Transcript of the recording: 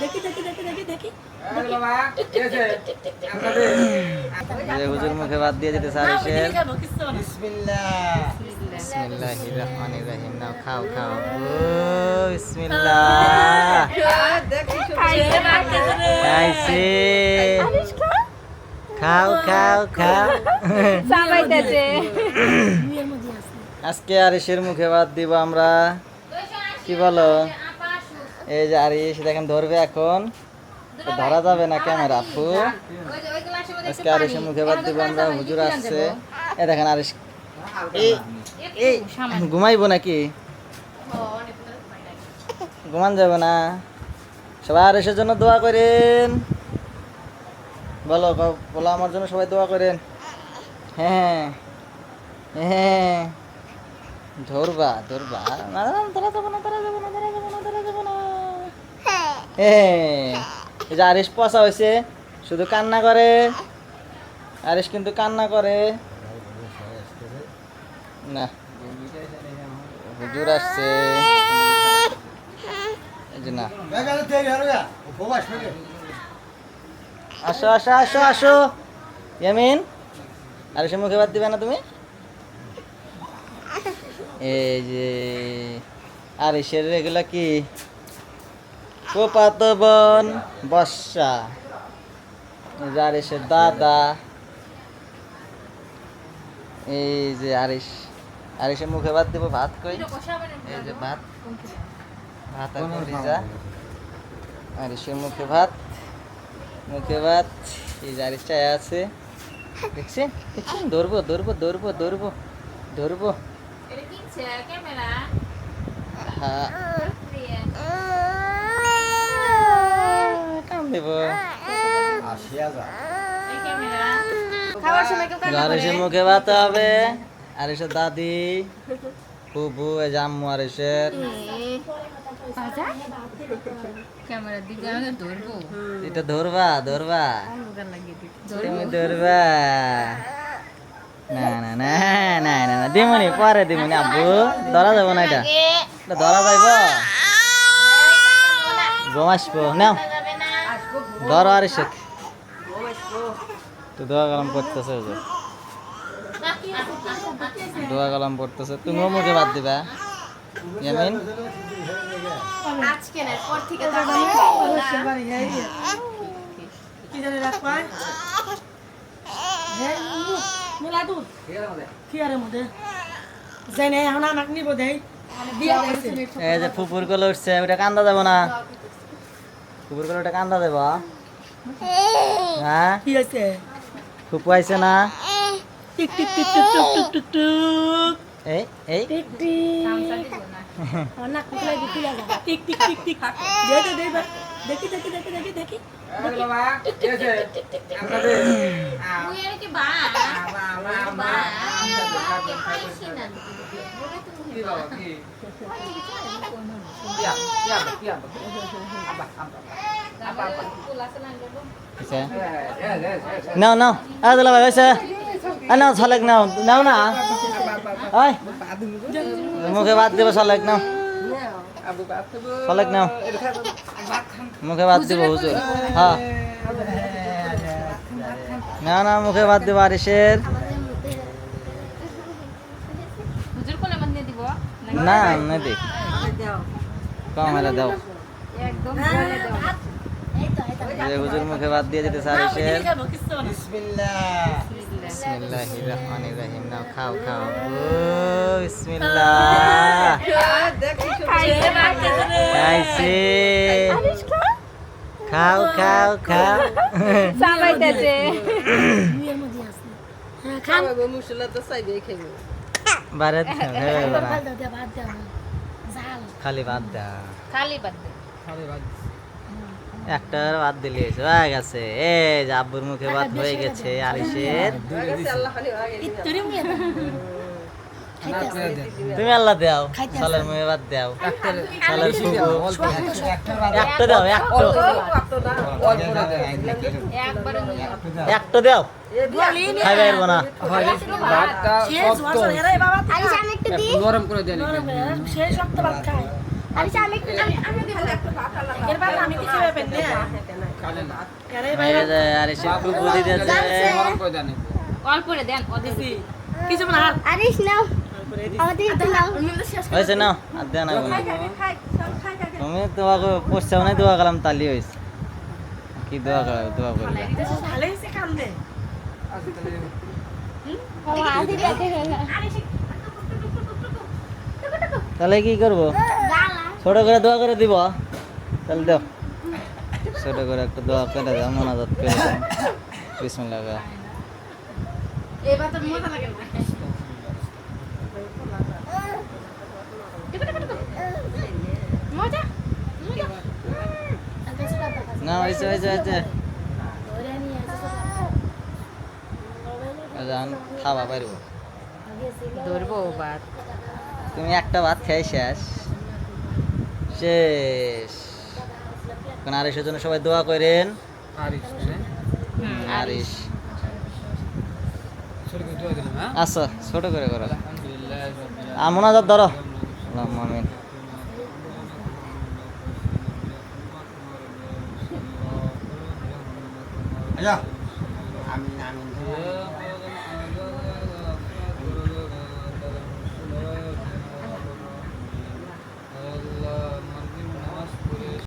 দেখি দেখি দেখি দেখি দেখি হুজুর মুখে ভাত দিয়ে যেতে স্যার এসে বিসমিল্লাহ বিসমিল্লাহির রহমানির রহিম। নাও খাও খাও। ও বিসমিল্লাহ। খাইছে। খাও খাও খাও। আজকে আরিশের মুখে ভাত দিব আমরা। কি বলো? এই যে আরিশ দেখেন ধরবে এখন, ধরা যাবে না ক্যামেরা আপু। আজকে আরিশের মুখে ভাত দিব আমরা। হুজুর আসছে। এ দেখেন আরিশ এই ঘুমাইবো নাকি? ঘুমান যাবে না? সবাই আরিশের জন্য দোয়া করেন। বলো বলো আমার জন্য সবাই দোয়া করেন। হ্যাঁ হ্যাঁ ধরবা ধরবা না, ধরা যাবো না, ধরা যাবো না, ধরা যাবো না, ধরা যাবো না। হ্যাঁ এই যে আরিশ পচা হয়েছে, শুধু কান্না করে। আরিশ কিন্তু কান্না করে না। হুজুর আসছে এই যে না। আসো আসো আসো আসো ইয়ামিন, আরিশের মুখে ভাত দিবে না তুমি? এই যে আরিশের এগুলা কি ফুফাতো বোন বর্ষা, এই যে আরিশের দাদা, এই যে আরিশের মুখে ভাত দিব। ভাত কই? এই যে ভাত, ভাত আর কলিজা। আরিশের মুখে ভাত, মুখে ভাত। এই যে আরিশ চায় আছে, দেখছেন দেখছেন? ধরবো ধরবো ধরবো ধরবো ধরবো। হ্যাঁ কাম দেব। আরিশের মুখে ভাত হবে। আরিশের দাদি, ফুবু, এই যে আম্মু আরিশের। এটা ধরবা ধরবা তুমি ধরবা? না না না না না না দিমনি, পরে দিমনি আব্বু। ধরা যাবো না, এটা ধরা যাইব। ঘুম আসবো। নাও ধরো আরিশেক। তো দোয়া কালাম পড়তেছে, দোয়া কালাম পড়তেছে। তুমিও মুখে ভাত দিবা ইয়ামিন? এই যে ফুপুর গুলো উঠছে, ওটা কান্দা যাবো না। ফুপুর গুলো ওটা কান্দা দেব। হ্যাঁ কি আছে? ফুপু আইছে না? টিক টিক টিক টিক টুক টুক টুক টুক। এই এই টিক টিক না কুকলা দিতে লাগা। টিক টিক টিক টিক দে দে দে দেখি দেখি দেখি দেখি দেখি বাবা কি আছে আপনাদের মুই আর কি বা বা খাইছি না কি বাবা কি কি আব্বা নাও নাও আদলা ভাই হইছে। নাও ছলেক নাও, নাও না ওই মুখে ভাত দিব। ছলেক নাও, ছলেক নাও, মুখে ভাত দিব হুজুর। হ্যাঁ না না মুখে ভাত দিব আরিশের। হুজুর কোলে মন দিব না না দি কম হলে দাও। একদম কোলে দাও। এই হুজুর মুখে ভাত দিয়ে যেতে আরিশের। বিসমিল্লাহ বিসমিল্লাহির রহমানির রহিম। নাও খাও খাও। ও বিসমিল্লাহ। খাইছে। খাও খাও খাও। বারে খালি ভাত দা, খালি বাদ দে। একটা ভাত দিলে হয়ে গেছে। এই যে আব্বুর মুখে ভাত হয়ে গেছে আরিশের। তুমি আল্লাহ দাও, সালের মুখে ভাত দাও, সালের ফুবু একটা দাও, একটা দাও। খাই পারবো না। ভাতটা শক্ত গরম করে দেন। এরবার আমি কিছু ব্যাপার নেই কালে না এই যে আরিশের খুব বুদ্ধি দিয়েছে গরম করে দেন অল্প করে দেন অল্প কিছু না আর আরিশ নাও আমাদের একটু নাও হয়েছে না আর দেন তুমি দোয়া করে পড়ছাও নাই দোয়া করলাম তালি হয়েছে কি দোয়া করবে ভালো হয়েছে কাম দে আদি দেখে তাহলে কি করবো ছোট করে দোয়া করে দিব তাহলে দাও ছোট করে একটা দোয়া করে দাও মোনাজাত করে দাও বিসমিল্লাহ এবার তো মজা লাগে না মজা না হয়েছে এখন খাওয়া পারব ধরবো ভাত তুমি একটা ভাত খেয়ে শেষ এখন আরিশের জন্য সবাই দোয়া করেন আরিশ আরিশ ছোট করে দোয়া দিলাম হ্যাঁ আচ্ছা ছোট করে করো আলহামদুলিল্লাহ মোনাজাত ধরো আল্লাহুম্মা আমিন আচ্ছা